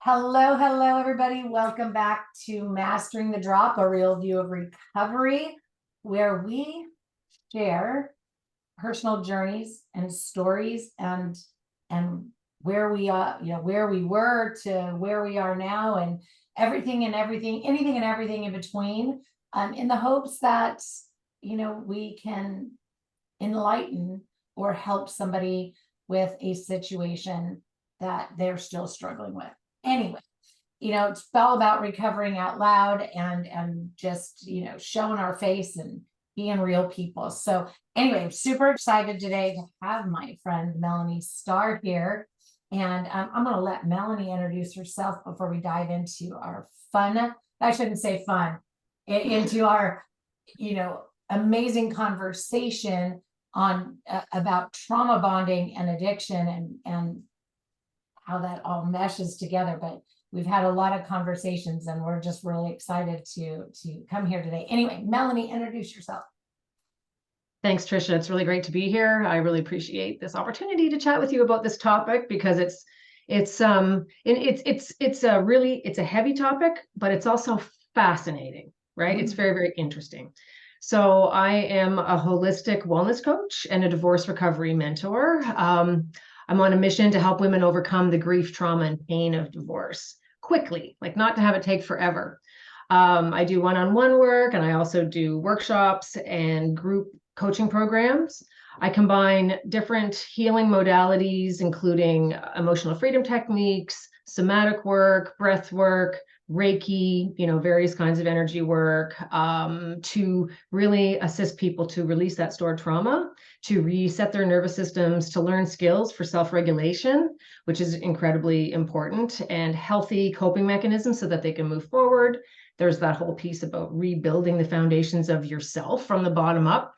Hello, hello, everybody. Welcome back to Mastering the Drop, a real view of recovery, where we share personal journeys and stories and where we are, where we were to where we are now, and anything and everything in between, in the hopes that we can enlighten or help somebody with a situation that they're still struggling with. Anyway, it's all about recovering out loud and just, showing our face and being real people. So anyway, I'm super excited today to have my friend Melanie Starr here. And I'm going to let Melanie introduce herself before we dive into our I shouldn't say fun, into our, amazing conversation on about trauma bonding and addiction and how that all meshes together. But we've had a lot of conversations and we're just really excited to come here today. Anyway, Melanie, introduce yourself. Thanks, Trisha. It's really great to be here. I really appreciate this opportunity to chat with you about this topic because it's a heavy topic, but it's also fascinating, right? It's very, very interesting. So I am a holistic wellness coach and a divorce recovery mentor. I'm on a mission to help women overcome the grief, trauma, and pain of divorce quickly, like not to have it take forever. I do one-on-one work, and I also do workshops and group coaching programs. I combine different healing modalities, including emotional freedom techniques, somatic work, breath work, Reiki, various kinds of energy work, to really assist people to release that stored trauma, to reset their nervous systems, to learn skills for self-regulation, which is incredibly important, and healthy coping mechanisms so that they can move forward. There's that whole piece about rebuilding the foundations of yourself from the bottom up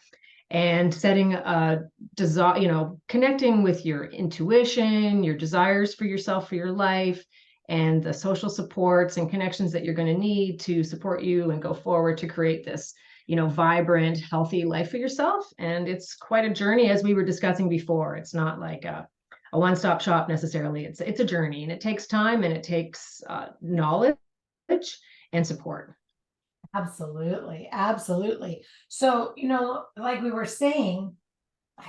and setting a desire, connecting with your intuition, your desires for yourself, for your life, and the social supports and connections that you're going to need to support you and go forward to create this, vibrant, healthy life for yourself. And it's quite a journey, as we were discussing before. It's not like a one-stop shop necessarily. It's a journey, and it takes time, and it takes knowledge and support. Absolutely. Absolutely. So, like we were saying,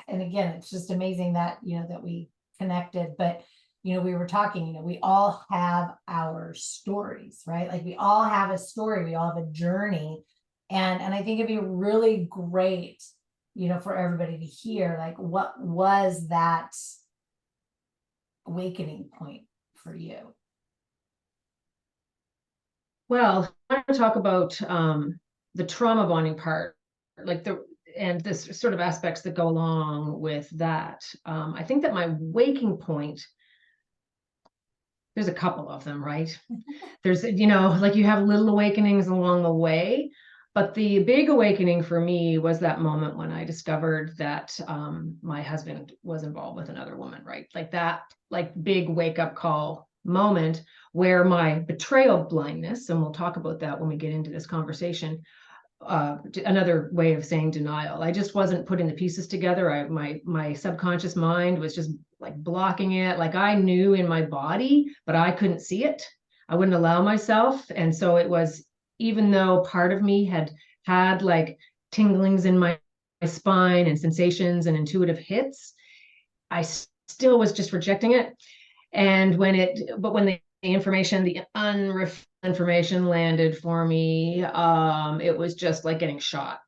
and again, it's just amazing that, that we connected, but, we were talking, we all have our stories, right? Like we all have a story, we all have a journey. And I think it'd be really great, for everybody to hear, like, what was that awakening point for you? Well, I want to talk about the trauma bonding part, and this sort of aspects that go along with that. I think that my waking point, there's a couple of them, right? There's, like you have little awakenings along the way, but the big awakening for me was that moment when I discovered that my husband was involved with another woman, right? Like that, big wake up call moment where my betrayal blindness, and we'll talk about that when we get into this conversation, another way of saying denial. I just wasn't putting the pieces together. My subconscious mind was just like blocking it. Like I knew in my body, but I couldn't see it. I wouldn't allow myself. And so it was, even though part of me had like tinglings in my spine and sensations and intuitive hits, I still was just rejecting it. And when the information, the unrefined information landed for me, it was just like getting shot,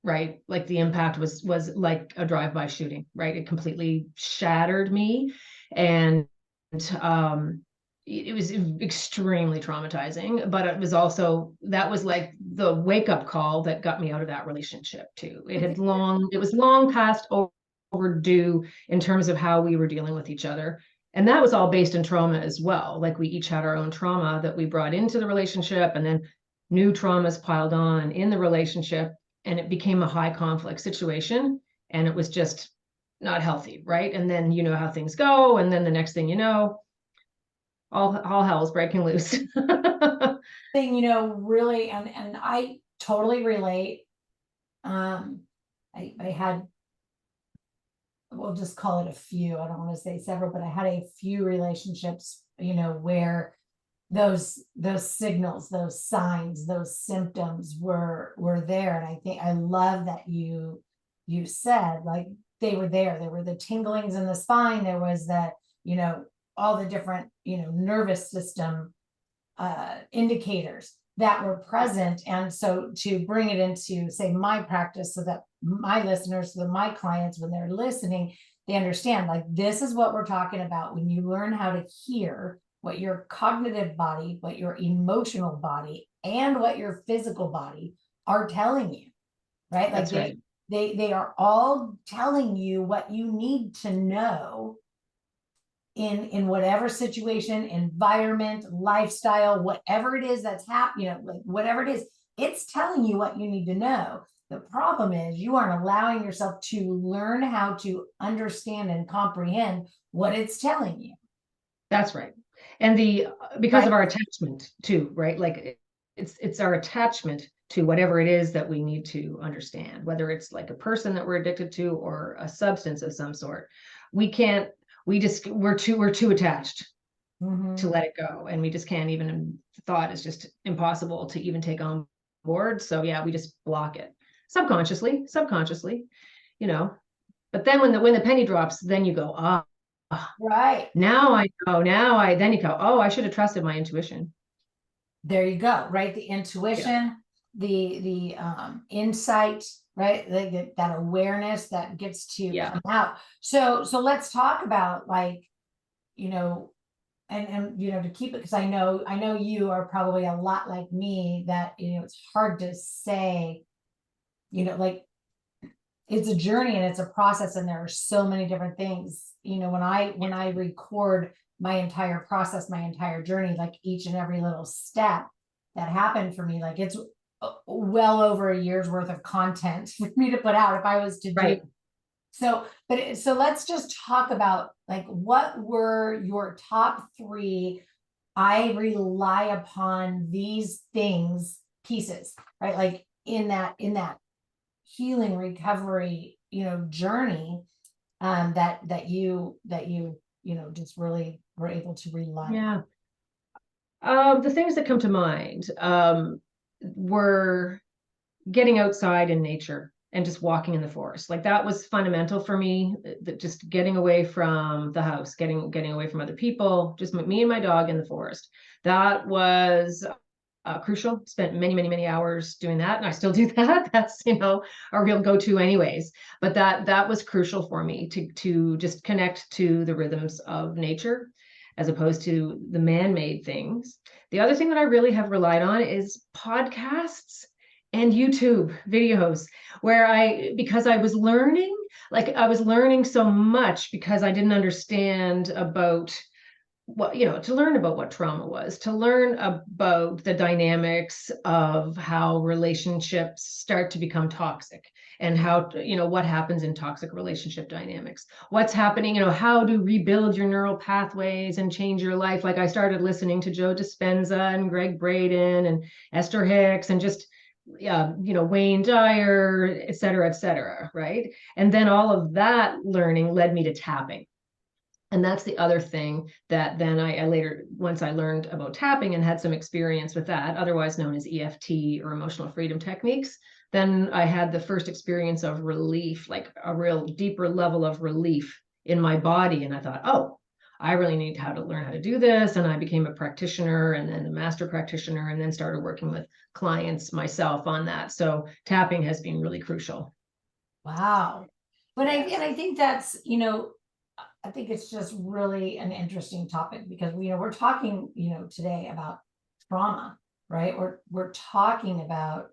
right? Like the impact was like a drive-by shooting, right? It completely shattered me. And it was extremely traumatizing, but it was also, that was like the wake-up call that got me out of that relationship too. It was long past overdue in terms of how we were dealing with each other. And that was all based in trauma as well. Like we each had our own trauma that we brought into the relationship, and then new traumas piled on in the relationship, and it became a high conflict situation, and it was just not healthy, right? And then you know how things go, and then the next thing you know, all hell's breaking loose. Thing, really, and I totally relate. I had, we'll just call it a few, I don't want to say several, but I had a few relationships where those signals, those signs, those symptoms were there. And I think I love that you said, like, they were there. There were the tinglings in the spine. There was that, all the different, nervous system indicators that were present. And so to bring it into, say, my practice, so that my listeners, so that my clients, when they're listening, they understand, like, this is what we're talking about when you learn how to hear what your cognitive body, what your emotional body, and what your physical body are telling you, right? Like, That's right. they are all telling you what you need to know in whatever situation, environment, lifestyle, whatever it is that's happening, like, whatever it is, it's telling you what you need to know. The problem is you aren't allowing yourself to learn how to understand and comprehend what it's telling you. That's right. And because Right. of our attachment too, right? Like it's our attachment to whatever it is that we need to understand, whether it's like a person that we're addicted to or a substance of some sort. We're too attached to let it go. And we just can't even, thought is just impossible to even take on board. So yeah, we just block it subconsciously, but then when the penny drops, then you go, Right. now I know, then you go, oh, I should have trusted my intuition. There you go. Right. The Yeah. intuition, the insight, right? That awareness that gets to come out. So let's talk about, like, and to keep it, because I know you are probably a lot like me, that it's hard to say, like, it's a journey and it's a process, and there are so many different things. When I record my entire process, my entire journey, like each and every little step that happened for me, like, it's well over a year's worth of content for me to put out if I was to do. So let's just talk about, like, what were your top 3 I rely upon these things pieces, right? Like, in that healing recovery, journey, that you just really were able to rely on. The things that come to mind were getting outside in nature and just walking in the forest. Like, that was fundamental for me, that just getting away from the house, getting away from other people, just me and my dog in the forest. That was crucial. Spent many hours doing that, and I still do that. That's a real go-to anyways. But that was crucial for me to just connect to the rhythms of nature as opposed to the man-made things. The other thing that I really have relied on is podcasts and YouTube videos, because I was learning, so much, because I didn't understand about to learn about what trauma was, to learn about the dynamics of how relationships start to become toxic, and how, what happens in toxic relationship dynamics, what's happening, how to rebuild your neural pathways and change your life. Like, I started listening to Joe Dispenza and Greg Braden and Esther Hicks and just, Wayne Dyer, et cetera, right? And then all of that learning led me to tapping. And that's the other thing that then I later, once I learned about tapping and had some experience with that, otherwise known as EFT or emotional freedom techniques, then I had the first experience of relief, like a real deeper level of relief in my body. And I thought, oh, I really need to learn how to do this. And I became a practitioner, and then a master practitioner, and then started working with clients myself on that. So tapping has been really crucial. Wow. But I think that's, I think it's just really an interesting topic, because we're talking, today about trauma, right? We're talking about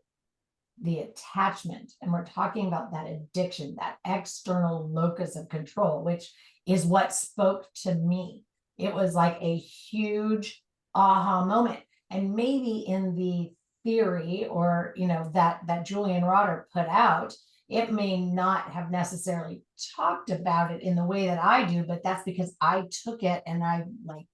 the attachment, and we're talking about that addiction, that external locus of control, which is what spoke to me. It was like a huge aha moment. And maybe in the theory, or that Julian Rotter put out, it may not have necessarily talked about it in the way that I do, but that's because I took it and I, like,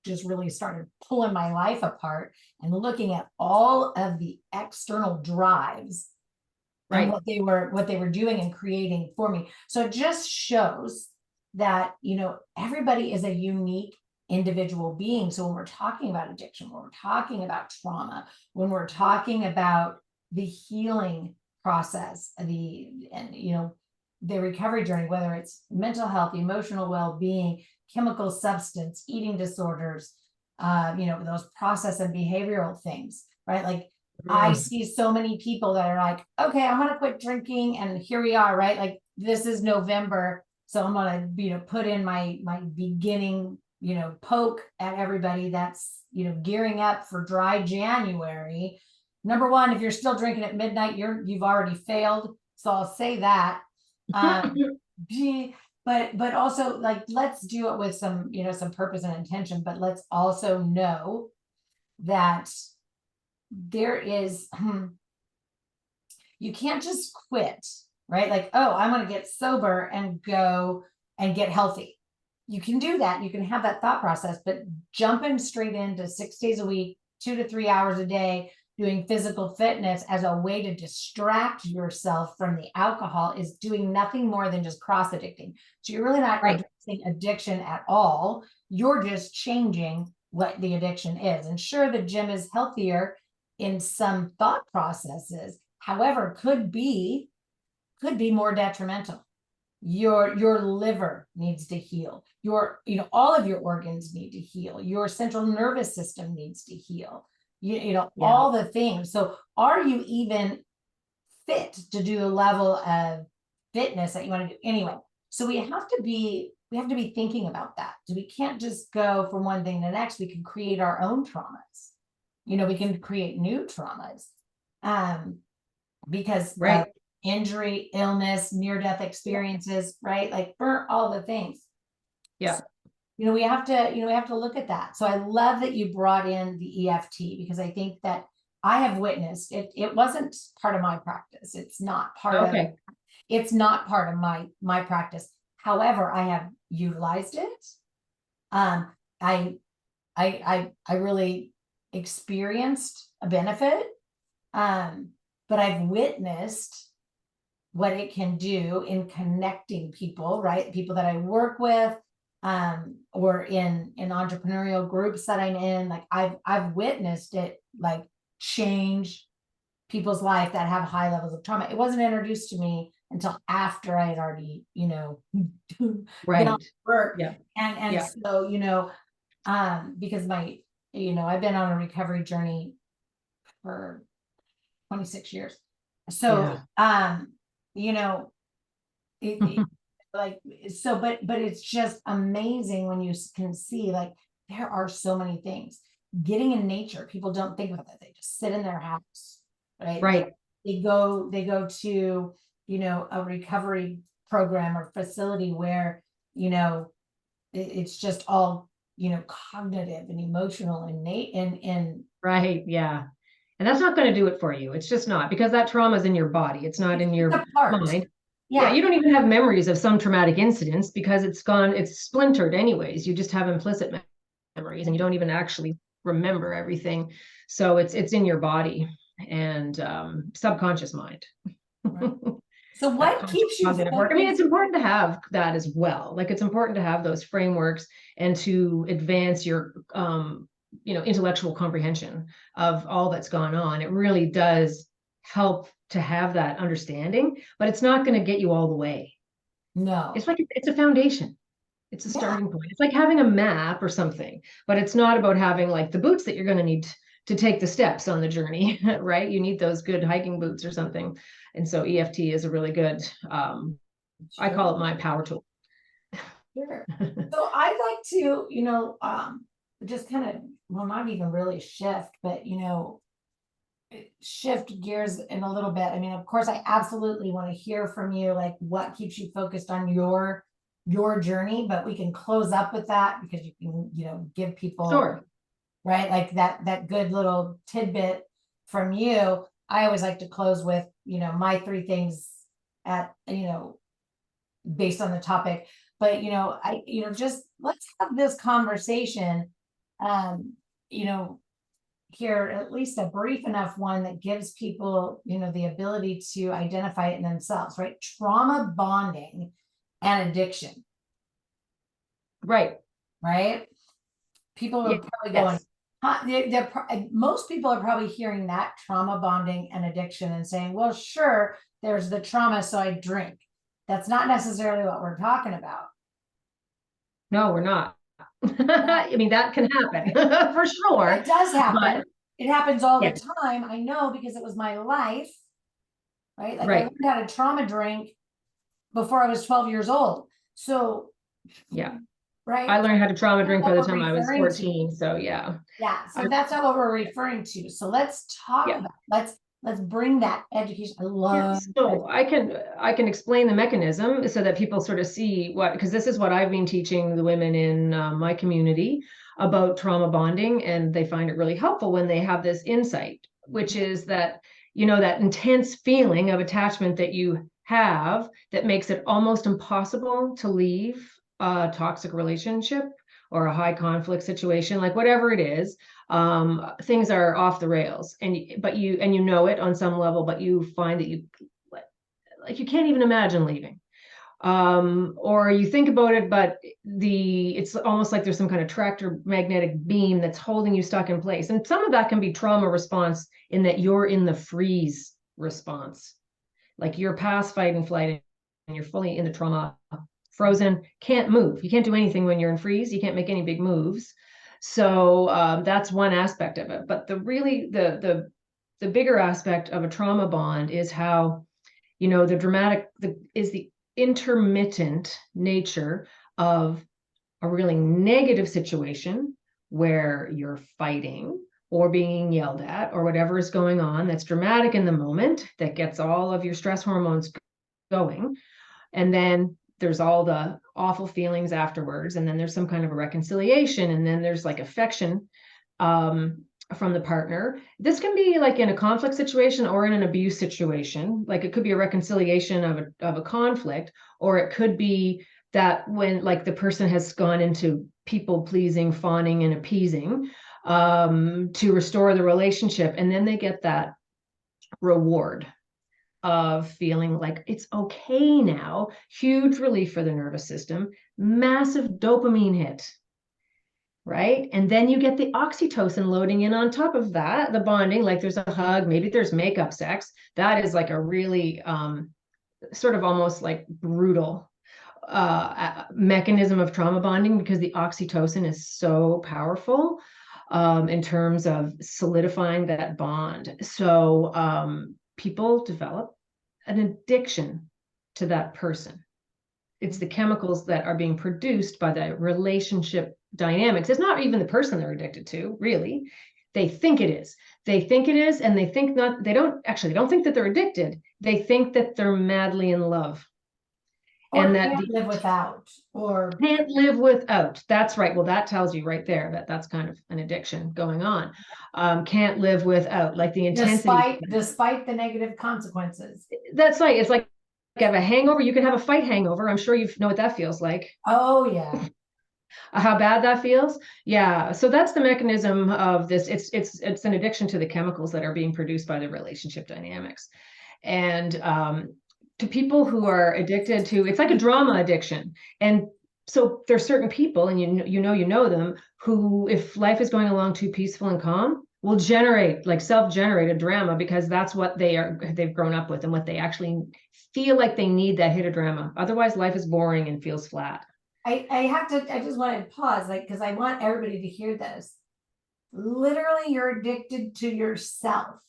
just really started pulling my life apart and looking at all of the external drives, right, and what they were doing and creating for me. So it just shows that, everybody is a unique individual being. So when we're talking about addiction, when we're talking about trauma, when we're talking about the healing process, the recovery journey, whether it's mental health, emotional well-being, chemical substance, eating disorders, those process and behavioral things, right? Like I see so many people that are like, okay, I'm gonna quit drinking, and here we are, right? Like this is November, so I'm gonna, put in my beginning, poke at everybody that's, gearing up for dry January. Number one, if you're still drinking at midnight, you've already failed. So I'll say that. But also, like, let's do it with some purpose and intention, but let's also know that there is you can't just quit, right? Like, oh, I'm going to get sober and go and get healthy. You can do that. You can have that thought process, but jumping straight into 6 days a week, 2 to 3 hours a day, doing physical fitness as a way to distract yourself from the alcohol is doing nothing more than just cross addicting. So you're really not addressing addiction at all. You're just changing what the addiction is. And sure, the gym is healthier in some thought processes, however, could be more detrimental. Your liver needs to heal. All of your organs need to heal. Your central nervous system needs to heal. All the things. So are you even fit to do the level of fitness that you want to do anyway? So we have to be thinking about that. So we can't just go from one thing to the next. We can create our own traumas. We can create new traumas. Because injury, illness, near-death experiences, right? Like all the things. Yeah. So, we have to look at that. So I love that you brought in the EFT, because I think that I have witnessed it. It wasn't part of my practice. It's not part of my practice. However, I have utilized it. I really experienced a benefit. But I've witnessed what it can do in connecting people, right? People that I work with, or in entrepreneurial groups that I'm in. Like I've witnessed it like change people's life that have high levels of trauma. It wasn't introduced to me until after I had already, been on work. Yeah. And so, because I've been on a recovery journey for 26 years. So, but it's just amazing when you can see, like, there are so many things. Getting in nature, people don't think about that. They just sit in their house, right? Right. They go to, a recovery program or facility where, it's just all, cognitive and emotional and right. Yeah. And that's not going to do it for you. It's just not, because that trauma is in your body. It's not in your mind. Yeah. You don't even have memories of some traumatic incidents because it's splintered anyways. You just have implicit memories and you don't even actually remember everything. So it's in your body and subconscious mind. Right. So what keeps you focused? I mean, it's important to have that as well. Like, it's important to have those frameworks and to advance your intellectual comprehension of all that's gone on. It really does help to have that understanding, but it's not going to get you all the way. No. It's like, it's a foundation. It's a starting point. It's like having a map or something, but it's not about having like the boots that you're going to need to take the steps on the journey, right? You need those good hiking boots or something. And so EFT is a really good, I call it my power tool. Sure. So I'd like to, just kind of, well, not even really shift, but, shift gears in a little bit. I mean, of course, I absolutely want to hear from you, like what keeps you focused on your journey, but we can close up with that because you can, give people, right? Like that good little tidbit from you. I always like to close with, my 3 things based on the topic, but, just let's have this conversation, here, at least a brief enough one that gives people, the ability to identify it in themselves, right? Trauma bonding and addiction. Right. People are probably going, Yes. huh, most people are probably hearing that trauma bonding and addiction and saying, well, sure, there's the trauma, so I drink. That's not necessarily what we're talking about. No, we're not. No. I mean, that can happen for sure. It does But happen. It happens all the yeah, time. I know because it was my life, right? Like I right. learned how to trauma drink before I was 12 years old. So, Yeah. I right? learned how to trauma drink by What the we're time I was referring to. 14. So yeah. Yeah, I, so that's not what we're referring to. So let's talk yeah. about, let's bring that education. I Yeah, love so I can explain the mechanism so that people sort of see what, because this is what I've been teaching the women in my community about trauma bonding, and they find it really helpful when they have this insight, which is that, that intense feeling of attachment that you have that makes it almost impossible to leave a toxic relationship or a high conflict situation, like whatever it is. Things are off the rails, but you know it on some level, but you find that like you can't even imagine leaving. Or you think about it, but it's almost like there's some kind of tractor magnetic beam that's holding you stuck in place. And some of that can be trauma response, in that you're in the freeze response, like you're past fight and flight and you're fully in the trauma, frozen, can't move. You can't do anything when you're in freeze. You can't make any big moves. So that's one aspect of it. But the bigger aspect of a trauma bond is how, is the intermittent nature of a really negative situation where you're fighting or being yelled at or whatever is going on that's dramatic in the moment, that gets all of your stress hormones going. And then there's all the awful feelings afterwards. And then there's some kind of a reconciliation. And then there's like affection from the partner. This can be like in a conflict situation or in an abuse situation. Like it could be a reconciliation of a conflict, or it could be that when like the person has gone into people pleasing, fawning, and appeasing to restore the relationship. And then they get that reward of feeling like it's okay now, huge relief for the nervous system, massive dopamine hit, right? And then you get the oxytocin loading in on top of that, the bonding, like there's a hug, maybe there's makeup sex. That is like a really sort of almost like brutal mechanism of trauma bonding, because the oxytocin is so powerful in terms of solidifying that bond. So people develop an addiction to that person. It's the chemicals that are being produced by the relationship dynamics. It's not even the person they're addicted to, really. They think it is. They think it is, and they don't think that they're addicted. They think that they're madly in love. or And that can't live without, or can't live without. That's right. Well, that tells you right there that that's kind of an addiction going on. Can't live without, like the intensity. despite the negative consequences. That's right. It's like have a hangover. You can have a fight hangover. I'm sure you know what that feels like. Oh yeah. How bad that feels. Yeah. So that's the mechanism of this. It's an addiction to the chemicals that are being produced by the relationship dynamics. And to people who are addicted to, it's like a drama addiction. And so there's certain people, and you know them, who, if life is going along too peaceful and calm, will generate like self-generated drama, because that's what they've grown up with and what they actually feel like they need, that hit of drama. Otherwise, life is boring and feels flat. I just want to pause, like, because I want everybody to hear this. Literally, you're addicted to yourself.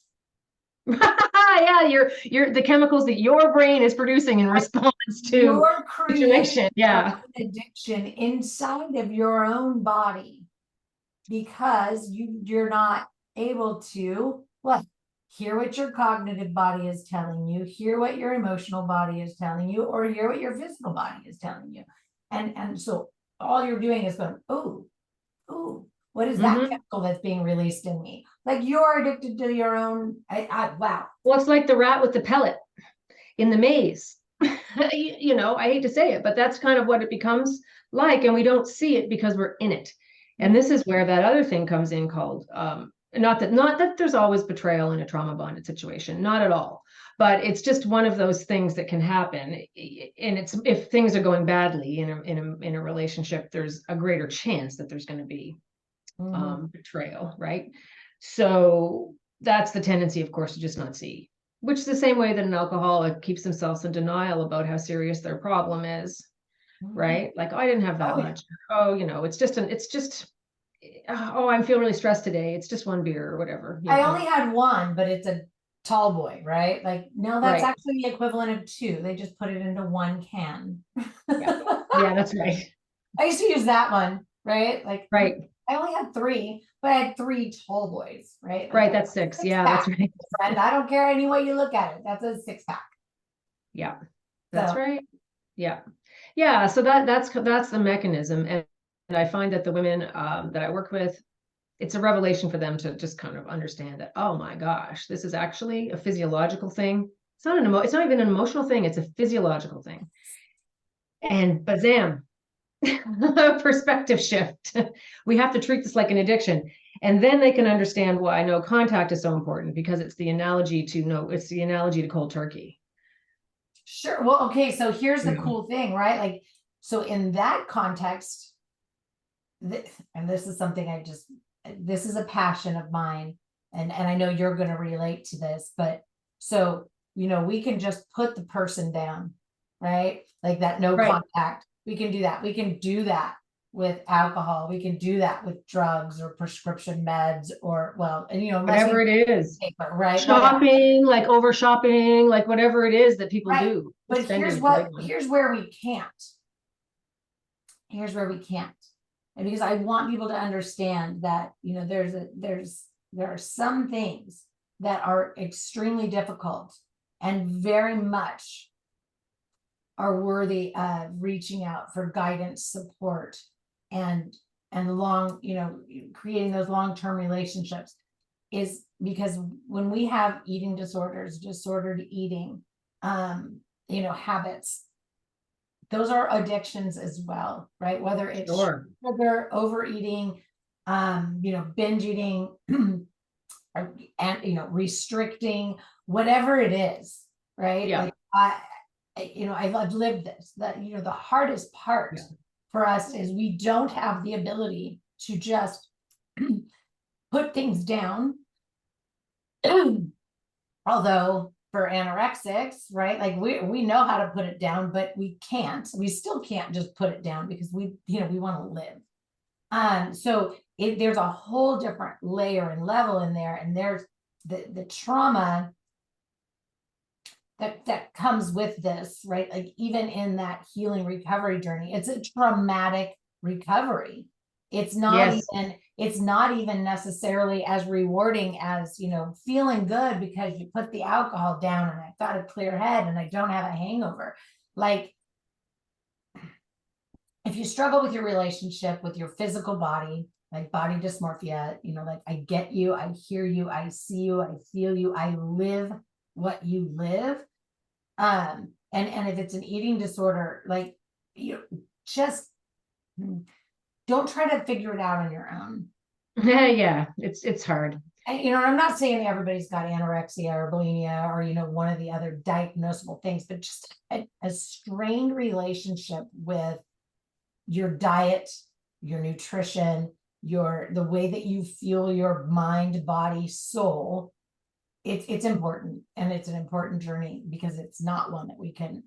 Yeah, you're the chemicals that your brain is producing in response to You're creating situation. Yeah. an addiction inside of your own body because you're not able to hear what your cognitive body is telling you, hear what your emotional body is telling you, or hear what your physical body is telling you. And so all you're doing is going, ooh, what is that chemical that's being released in me? Like you're addicted to your own. Wow. Well, it's like the rat with the pellet in the maze. I hate to say it, but that's kind of what it becomes like, and we don't see it because we're in it. And this is where that other thing comes in called not that there's always betrayal in a trauma bonded situation, not at all. But it's just one of those things that can happen. And it's, if things are going badly in a relationship, there's a greater chance that there's going to be betrayal, right? So that's the tendency, of course, to just not see, which is the same way that an alcoholic keeps themselves in denial about how serious their problem is, Mhm. right? Like, oh, I didn't have that Oh, yeah. much. Oh, it's just, oh, I feel really stressed today. It's just one beer or whatever, I only had one, but it's a tall boy, right? Like, no, that's Right. actually the equivalent of two. They just put it into one can. Yeah. Yeah, that's right. I used to use that one, right? Like, Right. I only had three, but I had three tall boys, right? Like, Right. That's six. six Yeah, that's pack, right. friend. I don't care any way you look at it. That's a six pack. Yeah, that's So, right. Yeah. Yeah. So that's the mechanism. And I find that the women that I work with, it's a revelation for them to just kind of understand that, oh my gosh, this is actually a physiological thing. It's not even an emotional thing, it's a physiological thing. And bazam, perspective shift. We have to treat this like an addiction. And then they can understand why no contact is so important, because it's the analogy to cold turkey. sure. Well, okay. So here's the Yeah. cool thing, right? Like, so in that context, and this is something this is a passion of mine, and I know you're going to relate to this, but so, we can just put the person down, right? Like that no Right. contact. We can do that. We can do that with alcohol. We can do that with drugs or prescription meds or, well, and unless Whatever we it is. paper, right? Whatever. Shopping, like over shopping, like whatever it is that people Right. do. But Spending is the big one. here's where we can't. Here's where we can't. And because I want people to understand that, there are some things that are extremely difficult and very much are worthy of reaching out for guidance, support, and creating those long-term relationships, is because when we have eating disorders, disordered eating, habits, those are addictions as well, right? Whether it's Sure. sugar, overeating, binge eating, and restricting, whatever it is, right? Yeah. Like I've lived this. That the hardest part Yeah. for us is we don't have the ability to just put things down. Although for anorexics, right, like we know how to put it down, but we still can't just put it down because we want to live. So there's a whole different layer and level in there, and there's the trauma that comes with this, right? Like even in that healing recovery journey, it's a traumatic recovery. Yes. It's not even necessarily as rewarding as, feeling good because you put the alcohol down and I've got a clear head and I don't have a hangover. Like, if you struggle with your relationship with your physical body, like body dysmorphia, like I get you, I hear you, I see you, I feel you, I live what you live. And if it's an eating disorder, like, you just don't try to figure it out on your own. Yeah, it's hard. And I'm not saying everybody's got anorexia or bulimia or one of the other diagnosable things, but just a strained relationship with your diet, your nutrition, the way that you feel your mind, body, soul. It's important, and it's an important journey because it's not one that we can,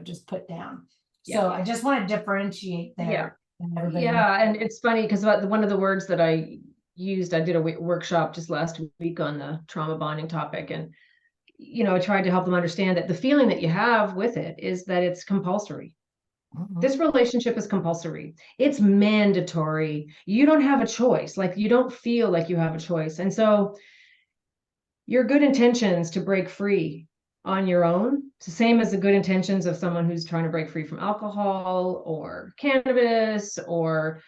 just put down. Yeah. So I just want to differentiate Yeah. there. And everybody knows. Yeah. And it's funny because one of the words that I used, I did a workshop just last week on the trauma bonding topic. And, I tried to help them understand that the feeling that you have with it is that it's compulsory. Mhm. This relationship is compulsory. It's mandatory. You don't have a choice. Like, you don't feel like you have a choice. And so your good intentions to break free on your own, it's the same as the good intentions of someone who's trying to break free from alcohol or cannabis or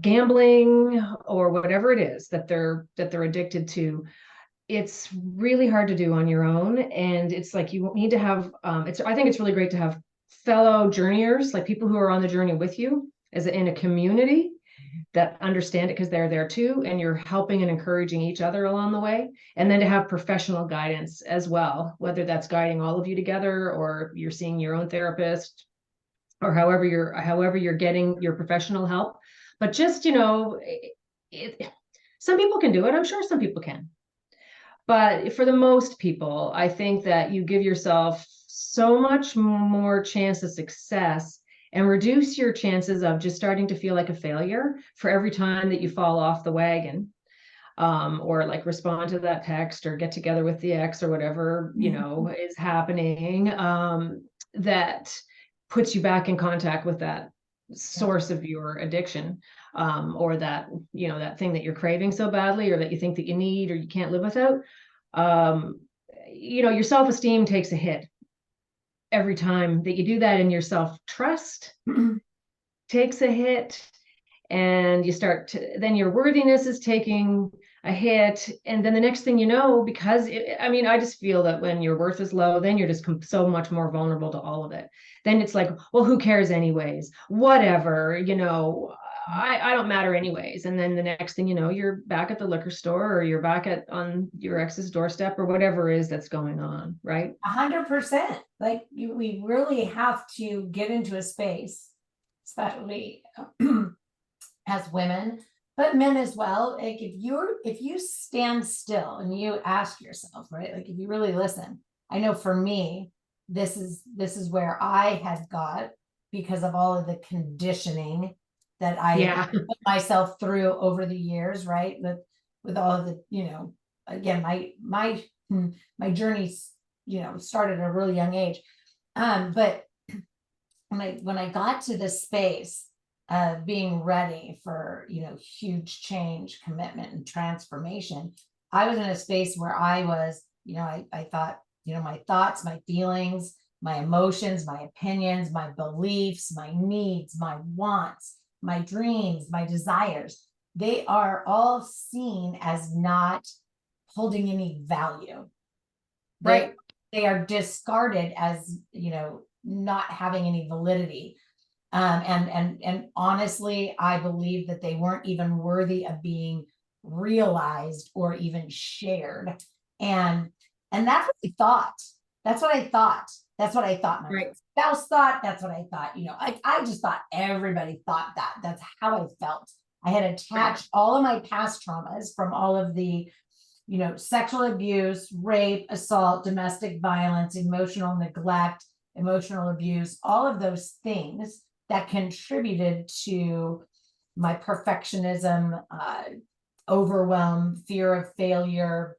gambling or whatever it is that they're addicted to. It's really hard to do on your own, and it's like you need to have. I think it's really great to have fellow journeyers, like people who are on the journey with you, in a community that understand it because they're there too, and you're helping and encouraging each other along the way. And then to have professional guidance as well, whether that's guiding all of you together or you're seeing your own therapist or however you're getting your professional help. but just, some people can do it. I'm sure some people can. But for the most people, I think that you give yourself so much more chance of success and reduce your chances of just starting to feel like a failure for every time that you fall off the wagon, or like respond to that text or get together with the ex or whatever, is happening, that puts you back in contact with that source of your addiction, or that, that thing that you're craving so badly, or that you think that you need or you can't live without. Your self-esteem takes a hit every time that you do that, and your self-trust takes a hit, and then your worthiness is taking a hit. And then the next thing you know, because I just feel that when your worth is low, then you're just so much more vulnerable to all of it. Then it's like, well, who cares anyways? Whatever, I don't matter anyways. And then the next thing you know, you're back at the liquor store, or you're back on your ex's doorstep, or whatever it is that's going on, right? 100%. Like we really have to get into a space, especially as women, but men as well. Like if you stand still and you ask yourself, right? Like if you really listen, I know for me, this is where I had got, because of all of the conditioning that I put myself through over the years, right? With all of the, again, my journey, started at a really young age. But when I got to this space of being ready for, huge change, commitment, and transformation, I was in a space where I was, I thought, my thoughts, my feelings, my emotions, my opinions, my beliefs, my needs, my wants, my dreams, my desires, they are all seen as not holding any value. Right. They are discarded as, not having any validity. And honestly, I believe that they weren't even worthy of being realized or even shared. And that's what I thought. That's what I thought. That's what I thought. My spouse thought. That's what I thought. I just thought everybody thought that. That's how I felt. I had attached all of my past traumas from all of the, sexual abuse, rape, assault, domestic violence, emotional neglect, emotional abuse, all of those things that contributed to my perfectionism, overwhelm, fear of failure,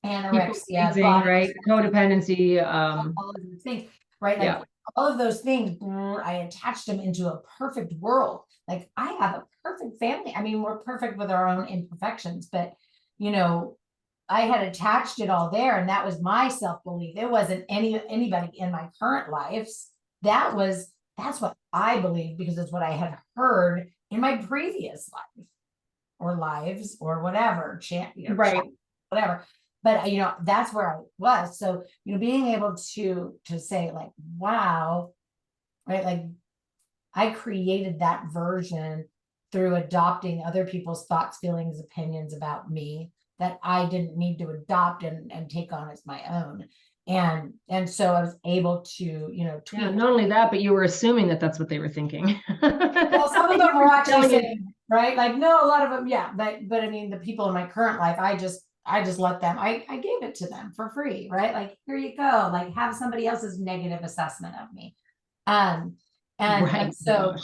anorexia, body right? Codependency, all of those things, right? Like all of those things, I attached them into a perfect world. Like I have a perfect family. I mean, we're perfect with our own imperfections, but I had attached it all there, and that was my self-belief. It wasn't anybody in my current lives. That's what I believe, because it's what I had heard in my previous life or lives or whatever, whatever. But that's where I was. So being able to say like, wow, right, like I created that version through adopting other people's thoughts, feelings, opinions about me that I didn't need to adopt and take on as my own. And so I was able to, tweak. Not only that, but you were assuming that that's what they were thinking. Well, some of them were actually saying, right? Like, no, a lot of them, yeah. But I mean, the people in my current life, I just let them, I gave it to them for free, right? Like, here you go, like have somebody else's negative assessment of me. And so,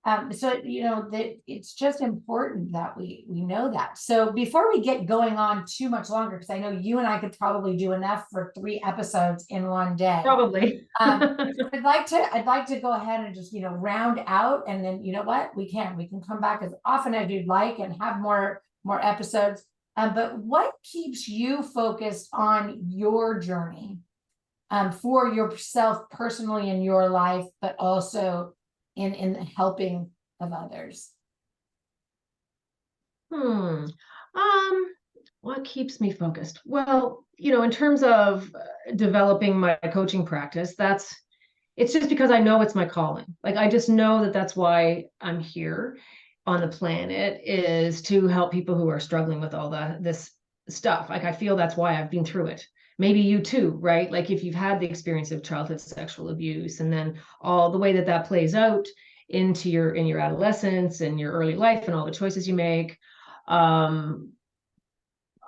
that it's just important that we know that. So before we get going on too much longer, because I know you and I could probably do enough for 3 episodes in one day. Probably. I'd like to go ahead and just, round out, and then we can come back as often as you'd like and have more episodes. But what keeps you focused on your journey, for yourself personally in your life, but also in the helping of others? What keeps me focused? Well, in terms of developing my coaching practice, it's just because I know it's my calling. Like, I just know that that's why I'm here on the planet, is to help people who are struggling with all this stuff. Like, I feel that's why I've been through it. Maybe you too, right? Like if you've had the experience of childhood sexual abuse, and then all the way that plays out into in your adolescence and your early life and all the choices you make.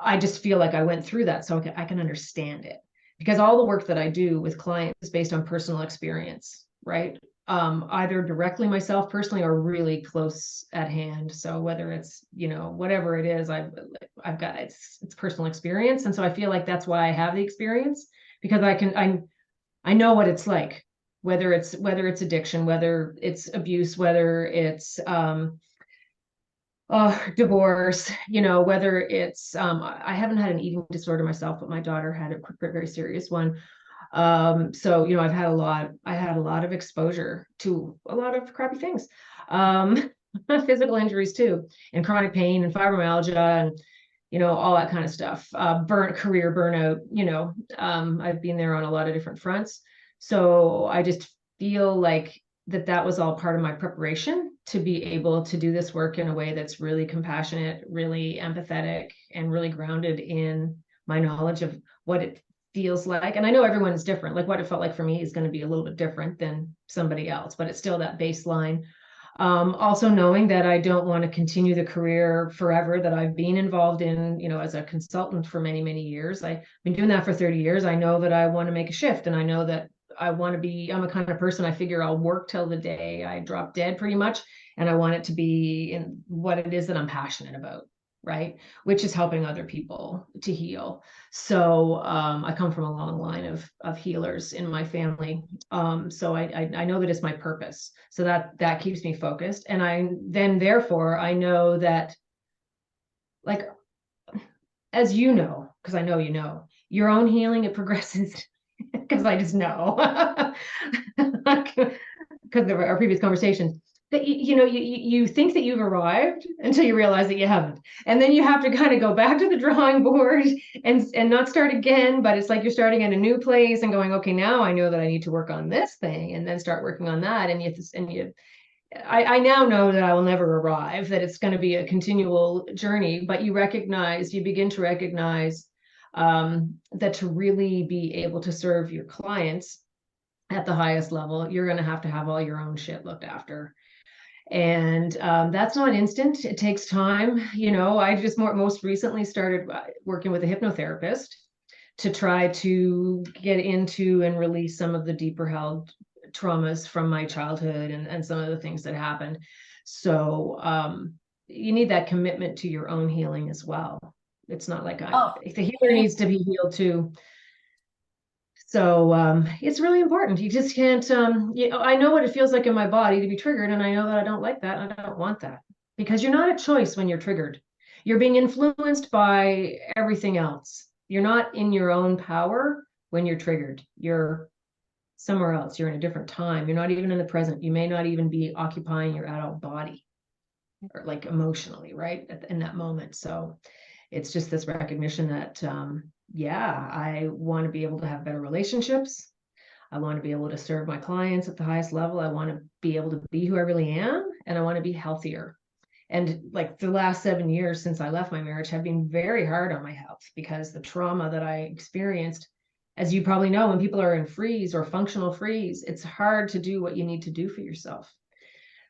I just feel like I went through that, so I can understand it, because all the work that I do with clients is based on personal experience, right? Either directly myself personally or really close at hand. So whether it's, whatever it is, I've got, it's personal experience. And so I feel like that's why I have the experience, because I know what it's like, whether it's addiction, whether it's abuse, whether it's, divorce, whether it's, I haven't had an eating disorder myself, but my daughter had a very serious one. So, I had a lot of exposure to a lot of crappy things, physical injuries too, and chronic pain and fibromyalgia and, all that kind of stuff, career burnout, I've been there on a lot of different fronts. So I just feel like that was all part of my preparation to be able to do this work in a way that's really compassionate, really empathetic, and really grounded in my knowledge of what it feels like. And I know everyone's different. Like what it felt like for me is going to be a little bit different than somebody else, but it's still that baseline. Also knowing that I don't want to continue the career forever that I've been involved in, as a consultant for many, many years. I've been doing that for 30 years. I know that I want to make a shift, and I know that I'm a kind of person, I figure I'll work till the day I drop dead pretty much. And I want it to be in what it is that I'm passionate about, right? Which is helping other people to heal. So I come from a long line of healers in my family. So I know that it's my purpose. So that keeps me focused. And therefore I know that, like, as you know, because I know your own healing, it progresses because I just know because of our previous conversations, that you think that you've arrived until you realize that you haven't, and then you have to kind of go back to the drawing board and not start again. But it's like you're starting at a new place and going, okay, now I know that I need to work on this thing, and then start working on that. I now know that I will never arrive, that it's going to be a continual journey. But you begin to recognize that to really be able to serve your clients at the highest level, you're going to have all your own shit looked after. And that's not instant. It takes time. I just most recently started working with a hypnotherapist to try to get into and release some of the deeper held traumas from my childhood and some of the things that happened. So you need that commitment to your own healing as well. It's not like the healer needs to be healed too. So it's really important. You just can't, I know what it feels like in my body to be triggered, and I know that I don't like that. And I don't want that, because you're not a choice when you're triggered. You're being influenced by everything else. You're not in your own power when you're triggered. You're somewhere else. You're in a different time. You're not even in the present. You may not even be occupying your adult body, or like emotionally, right? In that moment. So it's just this recognition that, I want to be able to have better relationships. I want to be able to serve my clients at the highest level. I want to be able to be who I really am, and I want to be healthier. And like the last 7 years since I left my marriage have been very hard on my health, because the trauma that I experienced, as you probably know, when people are in freeze or functional freeze, it's hard to do what you need to do for yourself.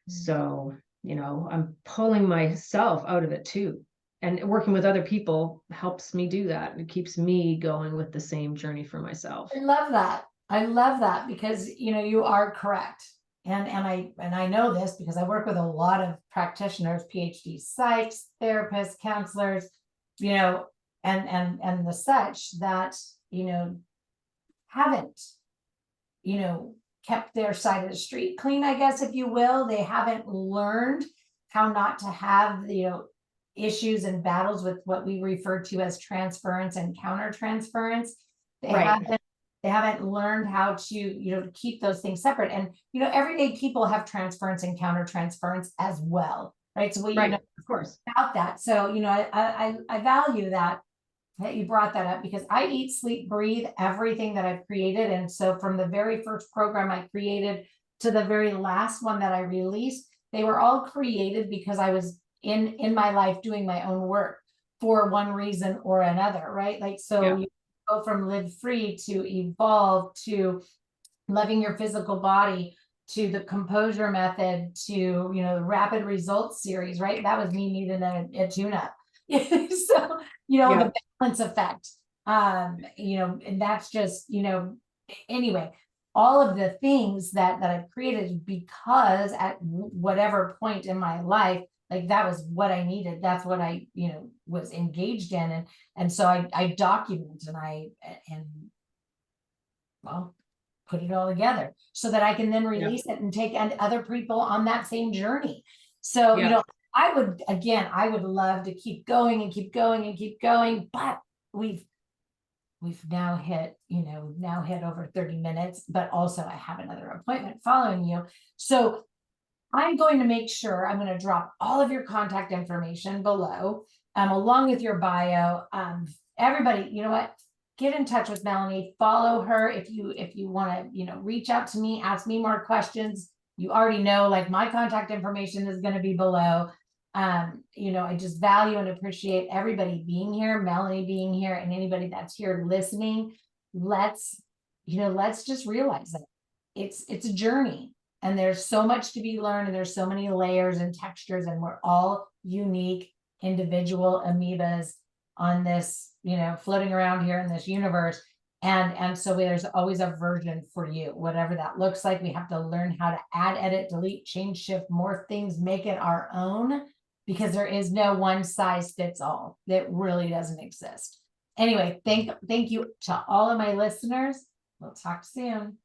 So, I'm pulling myself out of it too. And working with other people helps me do that. It keeps me going with the same journey for myself. I love that. I love that, because you are correct. And I know this because I work with a lot of practitioners, PhD psychs, therapists, counselors, and the such that, haven't, kept their side of the street clean, I guess, if you will. They haven't learned how not to have, issues and battles with what we refer to as transference and countertransference. Right. They haven't learned how to, keep those things separate. And, everyday people have transference and countertransference as well. Right. So right. Of course. About that. So, I value that you brought that up, because I eat, sleep, breathe everything that I've created. And so from the very first program I created to the very last one that I released, they were all created because I was in my life doing my own work for one reason or another, right? Like, so you go from live free to evolve to loving your physical body to the composure method to, you know, the rapid results series, right? That was me needing a tune-up. So, you know, Yeah. the balance effect, you know, and that's just, you know, anyway, all of the things that I've created because at whatever point in my life, like that was what I needed. That's what I, you know, was engaged in. And so I document and well, put it all together so that I can then release it and take other people on that same journey. So, you know, I would love to keep going and keep going and keep going, but we've now hit, you know, we've now hit over 30 minutes, but also I have another appointment following you. So I'm going to make sure I'm going to drop all of your contact information below, along with your bio. Everybody, you know what? Get in touch with Melanie, follow her if you want to, you know, reach out to me, ask me more questions. You already know, like, my contact information is going to be below. You know, I just value and appreciate everybody being here, Melanie being here, and anybody that's here listening. Let's just realize that it's a journey. And there's so much to be learned, and there's so many layers and textures, and we're all unique individual amoebas on this, you know, floating around here in this universe. And so there's always a version for you, whatever that looks like. We have to learn how to add, edit, delete, change, shift, more things, make it our own, because there is no one size fits all. That really doesn't exist. Anyway, thank you to all of my listeners. We'll talk soon.